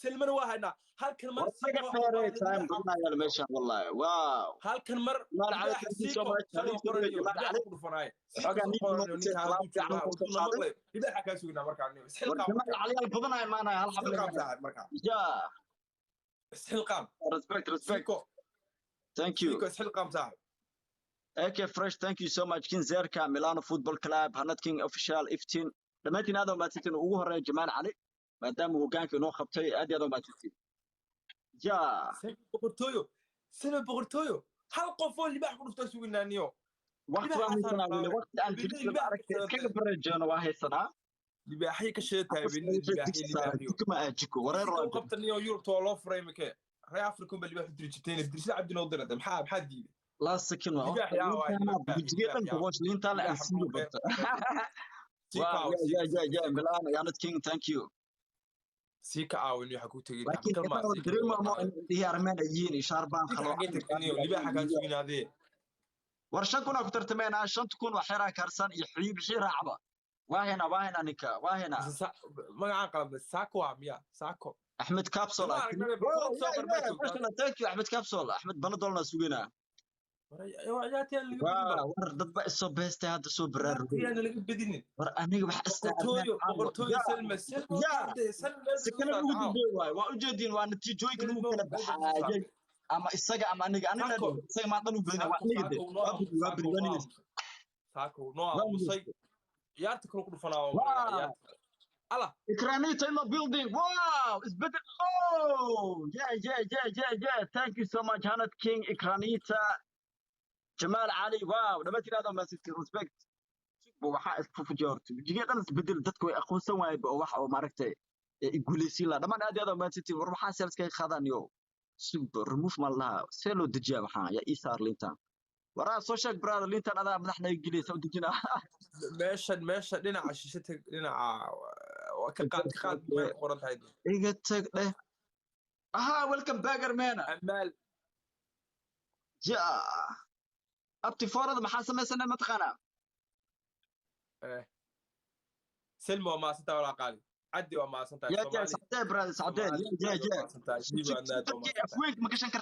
سلمنا واحدنا هالكن مر ورطق خير تايم قلنا يا المشا والله واو هالكن مر ما على تنسيكو سلو قرنيو جمال علي قرفناي xogaa nin قرنيو نيك هادو جوغا soo ودنا qaaday مقلي إذا حكا سوينا مركا war jamaal cali al badanay maana hal xabal سلقام صاحب مركا ja سلقام respect سيكو thank you سيكو سلقام صاحب AK Fresh, thank you so much. King Zerka, Milano Football Club, Hanad King Official, 15. دمتي هذا ما تتين ugu horeeya Jamal Ali maadaama hogaanka inoo qabtay aad iyo aad ma titay. Ja. سلو بورتويو هل قفوا اللي بحكوا نفتح سوينا نيو وقت وقت aan jirin iskaga bareejano waa haysanaa. libaaxii ka sheetay libaaxii kuma ajiko wareer oo qabtan iyo Europe to loo frame ke Real Africa bal libaaxii dirjiteen dirjida cabdina u dirada maxaa diiday la sakin waa bijigeedan boqosh linta la ansiyo barta ja Milan Yannick King thank you sika aawin waxa ku tagay kalma dirimo ma diyaarmana yiin ishaarbaan khalo libaaxa ka suunaadee warshan kuna ku tartameena 5 kun wax xira karsan iyo xiib raacba واهنا نيكا واهنا ما قلب ساكو عميا ساكو احمد كابسول ثانك يو احمد كابسول احمد بندولنا سوينا ضد بقى سو بيست هذا سو برر انا اللي بديني انيق wax qortooyo selmas sakana ugu dubay waa u jeedin waa natiijooyinka lagu kala baxaayay ama isaga ama aniga isaga ma dhan u badina waa aniga waa bidwaniga saako no musay يارت كل فناو الله إكرانيتا in the building wow it's better oh yeah thank you so much Hanad King إكرانيتا جمال علي واو لما ترى هذا ما سيتي respect وحا اسكو جورت جيجي دان بدل dadku way aqoonsan waay wax oo maaragtay iguleysi la dhamaan aad aad ma siti war waxa selskay qaadaan yo super remove ma laha selo dijiya waxa ya isaar lintan ورا سوشيال برادر اللي انت انا مدحنا انجليز او دجنا ماشي dhinaca shishata dhinaca ka qaad ma qoran tahay iga tag leh aha welcome back armena amal ja abti forad maxaa sameysana ma taqana سلمى ما سنت ولا قالي عدي وما سنت يا سعدي برادر سعدي يا افويك ما كشن